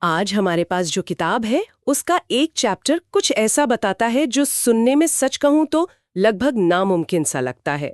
आज हमारे पास जो किताब है उसका एक चैप्टर कुछ ऐसा बताता है जो सुनने में सच कहूं तो लगभग नामुमकिन सा लगता है।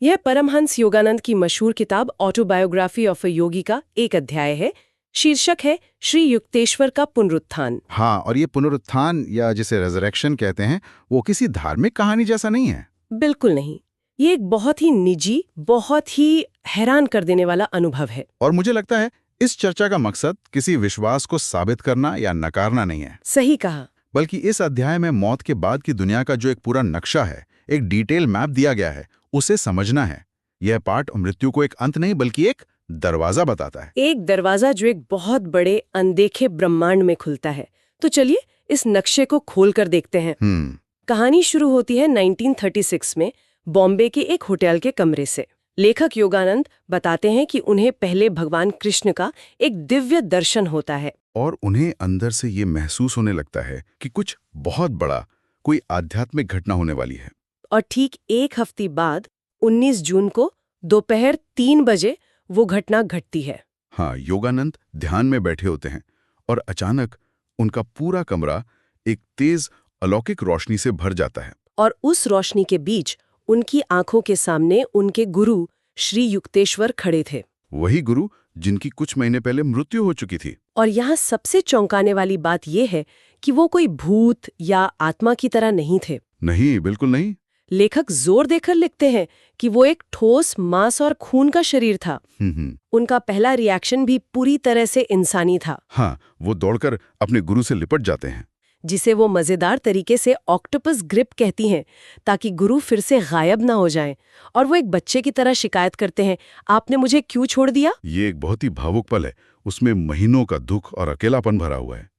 यह परमहंस योगानंद की मशहूर किताब ऑटोबायोग्राफी ऑफ अ योगी का एक अध्याय है। शीर्षक है श्री युक्तेश्वर का पुनरुत्थान। हाँ, और ये पुनरुत्थान या जिसे रेजरेक्शन कहते हैं वो किसी धार्मिक कहानी जैसा नहीं है। बिल्कुल नहीं, ये एक बहुत ही निजी, बहुत ही हैरान कर देने वाला अनुभव है। और मुझे लगता है इस चर्चा का मकसद किसी विश्वास को साबित करना या नकारना नहीं है, सही कहा। बल्कि इस अध्याय में मौत के बाद की दुनिया का जो एक पूरा नक्शा है, एक डिटेल मैप दिया गया है, उसे समझना है। यह पाठ मृत्यु को एक अंत नहीं बल्कि एक दरवाजा बताता है। एक दरवाजा जो एक बहुत बड़े अनदेखे ब्रह्मांड में खुलता है। तो चलिए इस नक्शे को खोलकर देखते हैं। कहानी शुरू होती है 1936 में बॉम्बे के एक होटल के कमरे से। लेखक योगानंद बताते हैं कि उन्हें पहले भगवान कृष्ण का एक दिव्य दर्शन होता है और उन्हें अंदर से ये महसूस होने लगता है कि कुछ बहुत बड़ा, कोई आध्यात्मिक घटना होने वाली है। और ठीक एक हफ्ते बाद 19 जून को दोपहर 3 बजे वो घटना घटती है। हाँ, योगानंद ध्यान में बैठे होते हैं और अचानक उनका पूरा कमरा एक तेज अलौकिक रोशनी से भर जाता है। और उस रोशनी के बीच उनकी आंखों के सामने उनके गुरु श्री युक्तेश्वर खड़े थे। वही गुरु जिनकी कुछ महीने पहले मृत्यु हो चुकी थी। और यहाँ सबसे चौंकाने वाली बात यह है कि वो कोई भूत या आत्मा की तरह नहीं थे। नहीं, बिल्कुल नहीं। लेखक जोर देकर लिखते हैं कि वो एक ठोस मांस और खून का शरीर था। उनका पहला रिएक्शन भी पूरी तरह से इंसानी था। हाँ, वो दौड़कर अपने गुरु से लिपट जाते हैं, जिसे वो मजेदार तरीके से ऑक्टोपस ग्रिप कहती हैं, ताकि गुरु फिर से गायब ना हो जाएं। और वो एक बच्चे की तरह शिकायत करते हैं, आपने मुझे क्यों छोड़ दिया? ये एक बहुत ही भावुक पल है। उसमें महीनों का दुख और अकेलापन भरा हुआ है।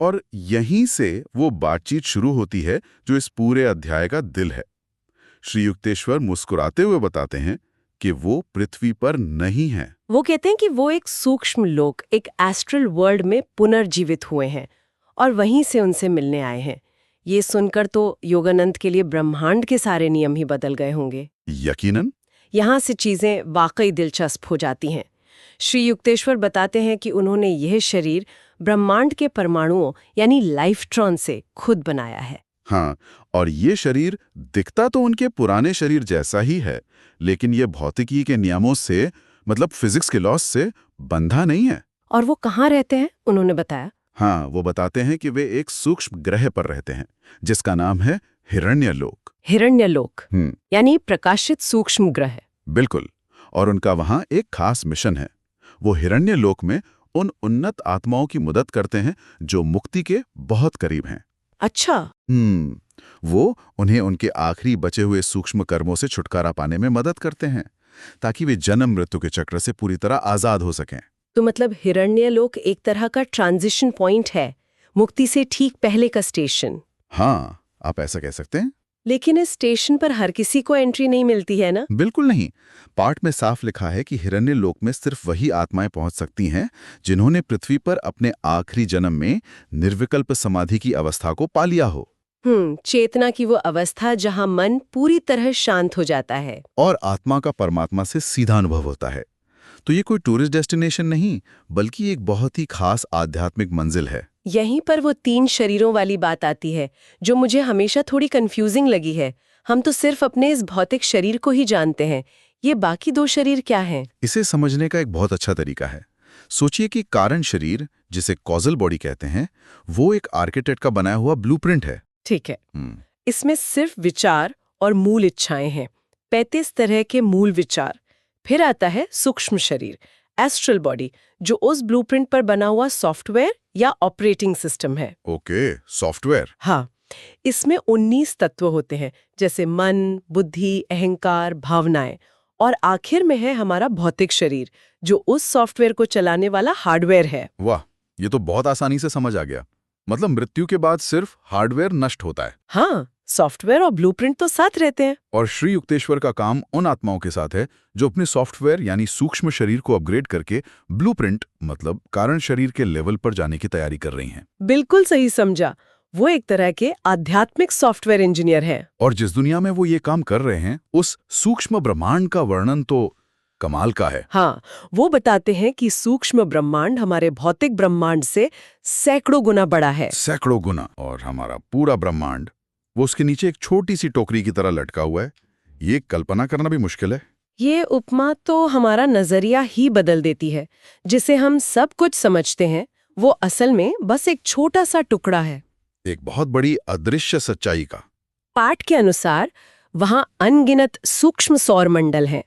और यहीं से वो बातचीत शुरू होती है जो इस पूरे अध्याय का दिल है। श्री युक्तेश्वर मुस्कुराते हुए बताते हैं कि वो पृथ्वी पर नहीं है। वो कहते हैं कि वो एक सूक्ष्म लोक, एक एस्ट्रल वर्ल्ड में पुनर्जीवित हुए हैं और वहीं से उनसे मिलने आए हैं। ये सुनकर तो योगानंद के लिए ब्रह्मांड के सारे नियम ही बदल गए होंगे। यकीनन। यहाँ से चीजें वाकई दिलचस्प हो जाती हैं। श्री युक्तेश्वर बताते हैं कि उन्होंने यह शरीर ब्रह्मांड के परमाणुओं यानी लाइफट्रॉन से खुद बनाया है। हाँ, और ये शरीर दिखता तो उनके पुराने शरीर जैसा ही है, लेकिन ये भौतिकी के नियमों से, मतलब फिजिक्स के लॉस से बंधा नहीं है। और वो कहाँ रहते हैं उन्होंने बताया? हाँ, वो बताते हैं कि वे एक सूक्ष्म ग्रह पर रहते हैं जिसका नाम है हिरण्यलोक। हिरण्यलोक यानी प्रकाशित सूक्ष्म ग्रह। बिल्कुल। और उनका वहां एक खास मिशन है। वो हिरण्यलोक में उन उन्नत आत्माओं की मदद करते हैं जो मुक्ति के बहुत करीब हैं। अच्छा। वो उन्हें उनके आखिरी बचे हुए सूक्ष्म कर्मों से छुटकारा पाने में मदद करते हैं ताकि वे जन्म मृत्यु के चक्र से पूरी तरह आजाद हो सकें। तो मतलब हिरण्यलोक एक तरह का ट्रांजिशन पॉइंट है, मुक्ति से ठीक पहले का स्टेशन। हाँ, आप ऐसा कह सकते हैं। लेकिन इस स्टेशन पर हर किसी को एंट्री नहीं मिलती है ना? बिल्कुल नहीं। पाठ में साफ लिखा है कि हिरण्यलोक में सिर्फ वही आत्माएं पहुंच सकती हैं जिन्होंने पृथ्वी पर अपने आखिरी जन्म में निर्विकल्प समाधि की अवस्था को पा लिया हो। चेतना की वो अवस्था जहां मन पूरी तरह शांत हो जाता है और आत्मा का परमात्मा से सीधा अनुभव होता है। तो ये कोई टूरिस्ट डेस्टिनेशन नहीं, बल्कि एक बहुत ही खास आध्यात्मिक मंजिल है। यहीं पर वो 3 शरीरों वाली बात आती है जो मुझे हमेशा थोड़ी कंफ्यूजिंग लगी है। हम तो सिर्फ अपने इस भौतिक शरीर को ही जानते हैं, ये बाकी 2 शरीर क्या हैं? इसे समझने का एक बहुत अच्छा तरीका है। सोचिए कि कारण शरीर, जिसे कॉजल बॉडी कहते हैं, वो एक आर्किटेक्ट का बनाया हुआ ब्लूप्रिंट है। ठीक है। इसमें सिर्फ विचार और मूल इच्छाएं हैं, 35 तरह के मूल विचार। फिर आता है सूक्ष्म शरीर, एस्ट्रल बॉडी, जो उस ब्लूप्रिंट पर बना हुआ सॉफ्टवेयर या ऑपरेटिंग सिस्टम है। Okay, software. हाँ, इसमें 19 तत्व होते हैं, जैसे मन, बुद्धि, अहंकार, भावनाएं। और आखिर में है हमारा भौतिक शरीर, जो उस सॉफ्टवेयर को चलाने वाला हार्डवेयर है। वाह, ये तो बहुत आसानी से समझ आ गया। मतलब मृत्यु के बाद सिर्फ हार्डवेयर नष्ट होता है। हाँ, सॉफ्टवेयर और ब्लूप्रिंट तो साथ रहते हैं। और श्री युक्तेश्वर का काम उन आत्माओं के साथ है जो अपने सॉफ्टवेयर यानी सूक्ष्म शरीर को अपग्रेड करके ब्लूप्रिंट, मतलब कारण शरीर के लेवल पर जाने की तैयारी कर रही हैं। बिल्कुल सही समझा। वो एक तरह के आध्यात्मिक सॉफ्टवेयर इंजीनियर हैं। और जिस दुनिया में वो ये काम कर रहे हैं, उस सूक्ष्म ब्रह्मांड का वर्णन तो कमाल का है। हाँ, वो बताते हैं कि सूक्ष्म ब्रह्मांड हमारे भौतिक ब्रह्मांड से सैकड़ों गुना बड़ा है। सैकड़ों गुना। और हमारा पूरा ब्रह्मांड वो उसके नीचे एक छोटी सी टोकरी की तरह लटका हुआ है। ये कल्पना करना भी मुश्किल है। ये उपमा तो हमारा नजरिया ही बदल देती है। जिसे हम सब कुछ समझते हैं वो असल में बस एक छोटा सा टुकड़ा है, एक बहुत बड़ी अदृश्य सच्चाई का। पाठ के अनुसार वहां अनगिनत सूक्ष्म सौर मंडल हैं,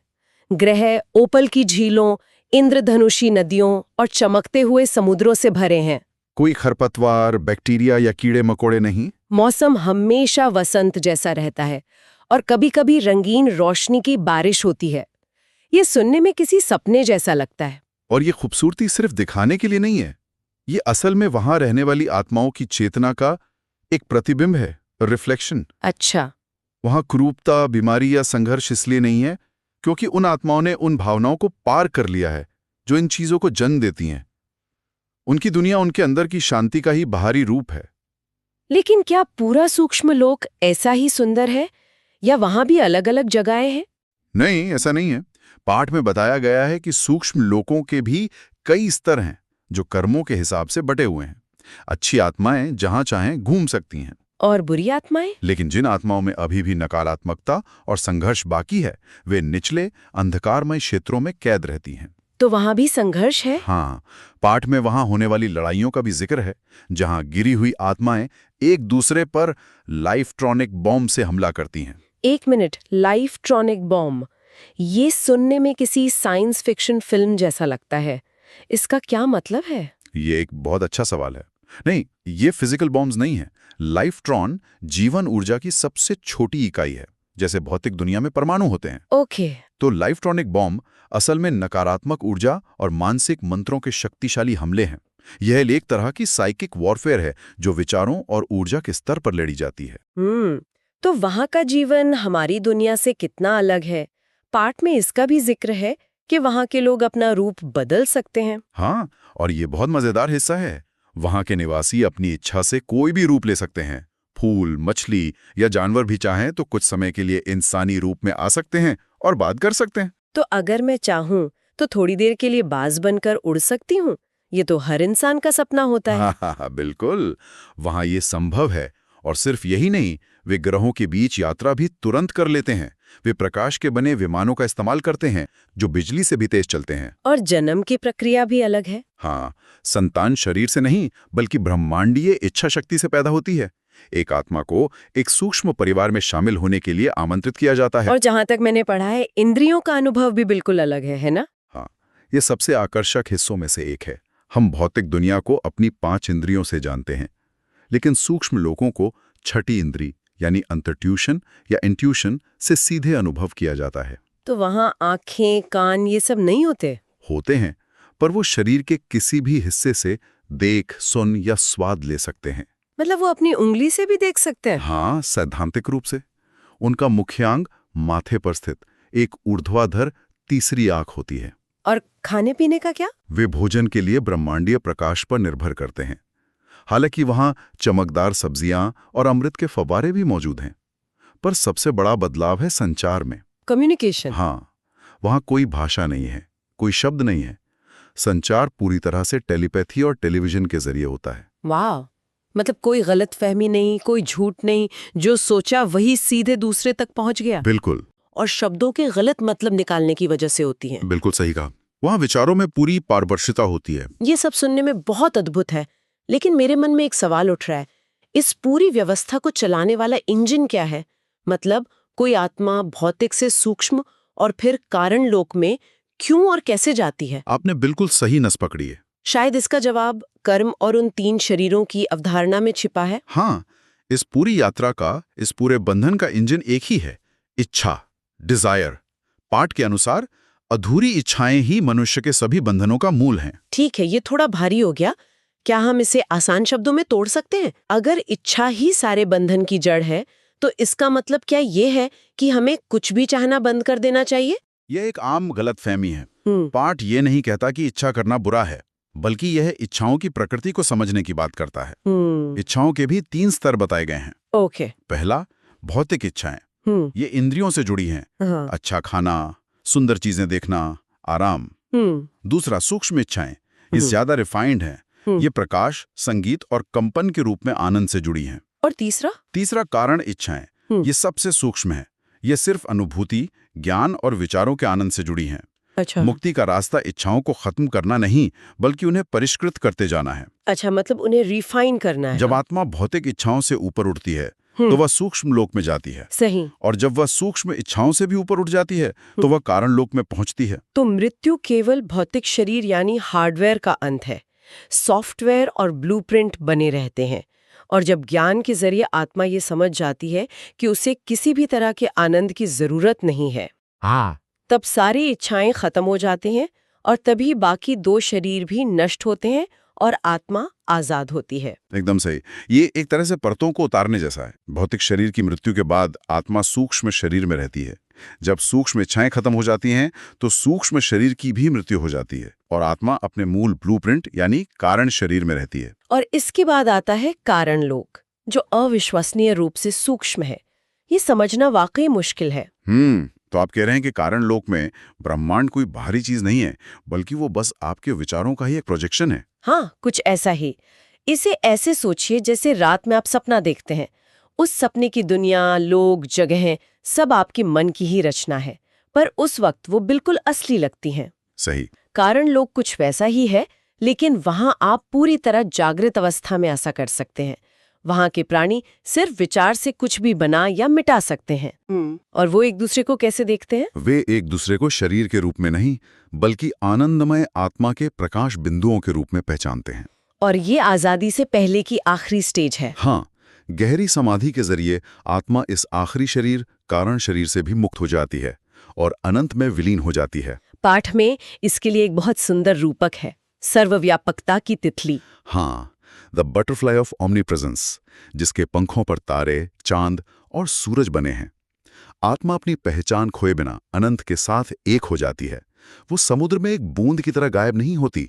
ग्रह ओपल की झीलों, इंद्रधनुषी नदियों और चमकते हुए समुद्रों से भरे हैं। कोई खरपतवार, बैक्टीरिया या कीड़े मकोड़े नहीं। मौसम हमेशा वसंत जैसा रहता है और कभी-कभी रंगीन रोशनी की बारिश होती है। ये सुनने में किसी सपने जैसा लगता है। और ये खूबसूरती सिर्फ दिखाने के लिए नहीं है, ये असल में वहां रहने वाली आत्माओं की चेतना का एक प्रतिबिंब है, रिफ्लेक्शन। अच्छा। वहां क्रूरता, बीमारी या संघर्ष इसलिए नहीं है क्योंकि उन आत्माओं ने उन भावनाओं को पार कर लिया है जो इन चीजों को जन्म देती हैं। उनकी दुनिया उनके अंदर की शांति का ही बाहरी रूप है। लेकिन क्या पूरा सूक्ष्म लोक ऐसा ही सुंदर है या वहां भी अलग-अलग जगहें हैं? नहीं, ऐसा नहीं है। पाठ में बताया गया है कि सूक्ष्म लोकों के भी कई स्तर हैं जो कर्मों के हिसाब से बटे हुए हैं। अच्छी आत्माएं जहां चाहें घूम सकती हैं, और बुरी आत्माएं? लेकिन जिन आत्माओं में अभी भी नकारात्मकता और संघर्ष बाकी है, वे निचले अंधकारमय क्षेत्रों में कैद रहती हैं। तो वहां भी संघर्ष है? हाँ, पाठ में वहां होने वाली लड़ाइयों का भी जिक्र है, जहां गिरी हुई आत्माएं एक दूसरे पर लाइफट्रॉनिक बॉम्ब से हमला करती हैं। एक मिनट, लाइफट्रॉनिक बॉम्ब, ये सुनने में किसी साइंस फिक्शन फिल्म जैसा लगता है। इसका क्या मतलब है? ये एक बहुत अच्छा सवाल है। नहीं, ये फिजिकल बॉम्ब्स नहीं है। लाइफट्रॉन जीवन ऊर्जा की सबसे छोटी इकाई है, जैसे भौतिक दुनिया में परमाणु होते हैं। ओके। तो लाइफट्रॉनिक बॉम्ब असल में नकारात्मक ऊर्जा और मानसिक मंत्रों के शक्तिशाली हमले हैं। यह एक तरह की साइकिक वॉरफेयर है जो विचारों और ऊर्जा के स्तर पर लड़ी जाती है। तो वहां का जीवन हमारी दुनिया से कितना अलग है? पाठ में इसका भी जिक्र है कि वहां के लोग अपना रूप बदल सकते हैं। हाँ, और ये बहुत मजेदार हिस्सा है। वहां के निवासी अपनी इच्छा से कोई भी रूप ले सकते हैं। फूल, मछली या जानवर भी चाहें तो कुछ समय के लिए इंसानी रूप में आ सकते हैं और बात कर सकते हैं। तो अगर मैं चाहूं तो थोड़ी देर के लिए बाज बनकर उड़ सकती हूँ। ये तो हर इंसान का सपना होता है। हाँ, बिल्कुल। वहां ये संभव है। और सिर्फ यही नहीं, वे ग्रहों के बीच यात्रा भी तुरंत कर लेते हैं। वे प्रकाश के बने विमानों का इस्तेमाल करते हैं जो बिजली से भी तेज चलते हैं। और जन्म की प्रक्रिया भी अलग है। हाँ, संतान शरीर से नहीं बल्कि ब्रह्मांडीय इच्छा शक्ति से पैदा होती है। एक आत्मा को एक सूक्ष्म परिवार में शामिल होने के लिए आमंत्रित किया जाता है। और जहां तक मैंने पढ़ा है, इंद्रियों का अनुभव भी बिल्कुल अलग है ना? हाँ, ये सबसे आकर्षक हिस्सों में से एक है। हम भौतिक दुनिया को अपनी 5 इंद्रियों से जानते हैं, लेकिन सूक्ष्म लोगों को छठी इंद्री यानी अंतर्ट्यूशन या इंट्यूशन से सीधे अनुभव किया जाता है। तो वहां आंखें, कान ये सब नहीं होते? होते हैं, पर वो शरीर के किसी भी हिस्से से देख, सुन या स्वाद ले सकते हैं। मतलब वो अपनी उंगली से भी देख सकते हैं? हाँ, सैद्धांतिक रूप से। उनका मुख्यांग माथे पर स्थित एक ऊर्ध्वाधर तीसरी आंख होती है। और खाने पीने का क्या? वे भोजन के लिए ब्रह्मांडीय प्रकाश पर निर्भर करते हैं। हालांकि वहां चमकदार सब्जियां और अमृत के फव्वारे भी मौजूद हैं। पर सबसे बड़ा बदलाव है संचार में। कम्युनिकेशन। हाँ, वहां कोई भाषा नहीं है, कोई शब्द नहीं है। संचार पूरी तरह से टेलीपैथी और टेलीविजन के जरिए होता है। वाह, मतलब कोई गलतफहमी नहीं, कोई झूठ नहीं, जो सोचा वही सीधे दूसरे तक पहुंच गया। बिल्कुल। और शब्दों के गलत मतलब निकालने की वजह से होती है। बिल्कुल सही कहा। वहां विचारों में पूरी पारदर्शिता होती है। ये सब सुनने में बहुत अद्भुत है, लेकिन मेरे मन में एक सवाल उठ रहा है। इस पूरी व्यवस्था को चलाने वाला इंजन क्या है? मतलब कोई आत्मा भौतिक से सूक्ष्म और फिर कारण लोक में क्यों और कैसे जाती है? आपने बिल्कुल सही नस पकड़ी है। शायद इसका जवाब कर्म और उन 3 शरीरों की अवधारणा में छिपा है। हाँ, इस पूरी यात्रा का, इस पूरे बंधन का इंजन एक ही है, इच्छा, डिजायर। पाठ के अनुसार अधूरी इच्छाएं ही मनुष्य के सभी बंधनों का मूल हैं। ठीक है, ये थोड़ा भारी हो गया। क्या हम इसे आसान शब्दों में तोड़ सकते हैं? अगर इच्छा ही सारे बंधन की जड़ है, तो इसका मतलब क्या ये है कि हमें कुछ भी चाहना बंद कर देना चाहिए? यह एक आम गलतफहमी है। पाठ ये नहीं कहता कि इच्छा करना बुरा है, बल्कि यह इच्छाओं की प्रकृति को समझने की बात करता है। इच्छाओं के भी 3 स्तर बताए गए हैं। ओके। पहला, भौतिक इच्छाएं। ये इंद्रियों से जुड़ी हैं। हाँ। अच्छा खाना, सुंदर चीजें देखना, आराम। दूसरा सूक्ष्म इच्छाएं, ये ज्यादा रिफाइंड हैं। ये प्रकाश, संगीत और कंपन के रूप में आनंद से जुड़ी हैं। और तीसरा कारण इच्छाएं, ये सबसे सूक्ष्म है। ये सिर्फ अनुभूति, ज्ञान और विचारों के आनंद से जुड़ी हैं। अच्छा। मुक्ति का रास्ता इच्छाओं को खत्म करना नहीं, बल्कि उन्हें परिष्कृत करते जाना है। अच्छा, मतलब उन्हें रिफाइन करना है। जब आत्मा भौतिक इच्छाओं से ऊपर उठती है तो वह सूक्ष्म लोक में जाती है। सही। और जब वह सूक्ष्म इच्छाओं से भी ऊपर उठ जाती है तो वह कारण लोक में पहुंचती है। तो मृत्यु केवल भौतिक शरीर यानी हार्डवेयर का अंत है। सॉफ्टवेयर और ब्लूप्रिंट बने रहते हैं। और जब ज्ञान के जरिए आत्मा ये समझ जाती है कि उसे किसी भी तरह के आनंद की जरूरत नहीं है, तब सारी इच्छाएं खत्म हो जाती हैं और तभी बाकी दो शरीर भी नष्ट होते हैं और आत्मा आजाद होती है। एकदम सही। ये एक तरह से परतों को उतारने जैसा है। भौतिक शरीर की मृत्यु के बाद आत्मा सूक्ष्म शरीर में रहती है। जब सूक्ष्म इच्छाएं खत्म हो जाती हैं तो सूक्ष्म शरीर की भी मृत्यु हो जाती है और आत्मा अपने मूल ब्लूप्रिंट यानी कारण शरीर में रहती है। और इसके बाद आता है कारण लोक, जो अविश्वसनीय रूप से सूक्ष्म है। ये समझना वाकई मुश्किल है। तो आप कह रहे हैं कि कारण लोक में ब्रह्मांड कोई बाहरी चीज नहीं है, बल्कि वो बस आपके विचारों का ही एक प्रोजेक्शन है। हाँ, कुछ ऐसा ही। इसे ऐसे सोचिए जैसे रात में आप सपना देखते हैं। उस सपने की दुनिया, लोग, जगहें सब आपके मन की ही रचना है, पर उस वक्त वो बिल्कुल असली लगती हैं। सही। कारण लोक कुछ वैसा ही है, लेकिन वहां आप पूरी तरह जागृत अवस्था में ऐसा कर सकते हैं। वहां के प्राणी सिर्फ विचार से कुछ भी बना या मिटा सकते हैं। और वो एक दूसरे को कैसे देखते हैं? वे एक दूसरे को शरीर के रूप में नहीं, बल्कि आनंदमय आत्मा के प्रकाश बिंदुओं के रूप में पहचानते हैं। और ये आजादी से पहले की आखिरी स्टेज है। हाँ, गहरी समाधि के जरिए आत्मा इस आखिरी शरीर, कारण शरीर से भी मुक्त हो जाती है और अनंत में विलीन हो जाती है। पाठ में इसके लिए एक बहुत सुंदर रूपक है, सर्वव्यापकता की तितली। हाँ, द बटरफ्लाई ऑफ ओमनीप्रेजेंस, जिसके पंखों पर तारे, चांद और सूरज बने हैं। आत्मा अपनी पहचान खोए बिना अनंत के साथ एक हो जाती है। वो समुद्र में एक बूंद की तरह गायब नहीं होती,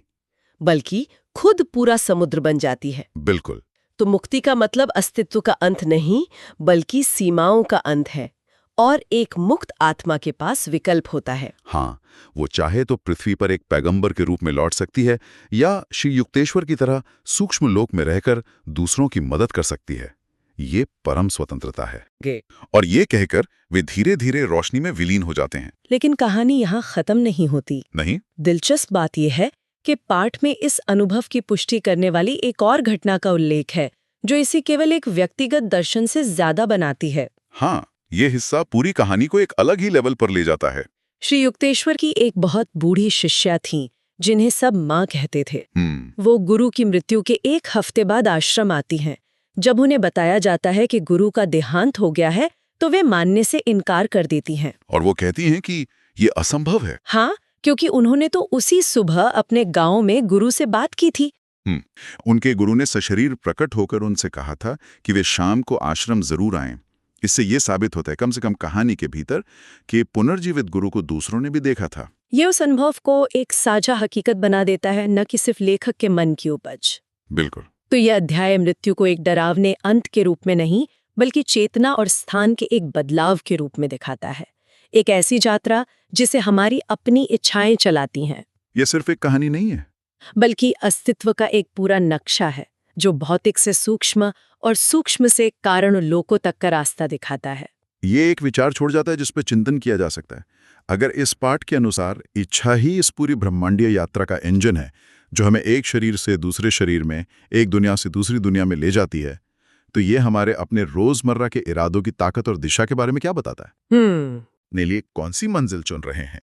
बल्कि खुद पूरा समुद्र बन जाती है। बिल्कुल। तो मुक्ति का मतलब अस्तित्व का अंत नहीं, बल्कि सीमाओं का अंत है। और एक मुक्त आत्मा के पास विकल्प होता है। हाँ, वो चाहे तो पृथ्वी पर एक पैगंबर के रूप में लौट सकती है या श्री युक्तेश्वर की तरह सूक्ष्म लोक में रहकर दूसरों की मदद कर सकती है। ये परम स्वतंत्रता है। और ये कहकर वे धीरे धीरे रोशनी में विलीन हो जाते हैं। लेकिन कहानी यहाँ खत्म नहीं होती। नहीं? दिलचस्प बात यह है कि पाठ में इस अनुभव की पुष्टि करने वाली एक और घटना का उल्लेख है, जो इसे केवल एक व्यक्तिगत दर्शन से ज्यादा बनाती है। हाँ, ये हिस्सा पूरी कहानी को एक अलग ही लेवल पर ले जाता है। श्री युक्तेश्वर की एक बहुत बूढ़ी शिष्या थी, जिन्हें सब माँ कहते थे। वो गुरु की मृत्यु के एक हफ्ते बाद आश्रम आती हैं। जब उन्हें बताया जाता है कि गुरु का देहांत हो गया है, तो वे मानने से इनकार कर देती हैं। और वो कहती हैं कि ये असंभव है। हाँ, क्योंकि उन्होंने तो उसी सुबह अपने गांव में गुरु से बात की थी। उनके गुरु ने सशरीर प्रकट होकर उनसे कहा था कि वे शाम को आश्रम जरूर आएं। इससे ये साबित होता है, कम से कम कहानी के भीतर, कि पुनर्जीवित गुरु को दूसरों ने भी देखा था। ये उस अनुभव को एक साझा हकीकत बना देता है, न कि सिर्फ लेखक के मन की उपज। बिल्कुल। तो यह अध्याय मृत्यु को एक डरावने अंत के रूप में नहीं, बल्कि चेतना और स्थान के एक बदलाव के रूप में दिखाता है। एक ऐसी यात्रा जिसे हमारी अपनी इच्छाएं चलाती हैं। यह सिर्फ एक कहानी नहीं है, बल्कि अस्तित्व का एक पूरा नक्शा है, जो भौतिक से सूक्ष्म और सूक्ष्म से कारण लोकों तक का रास्ता दिखाता है। ये एक विचार छोड़ जाता है जिस पर चिंतन किया जा सकता है। अगर इस पाठ के अनुसार इच्छा ही इस पूरी ब्रह्मांडीय यात्रा का इंजन है, जो हमें एक शरीर से दूसरे शरीर में, एक दुनिया से दूसरी दुनिया में ले जाती है, तो ये हमारे अपने रोजमर्रा के इरादों की ताकत और दिशा के बारे में क्या बताता है? अपने लिए कौन सी मंजिल चुन रहे हैं?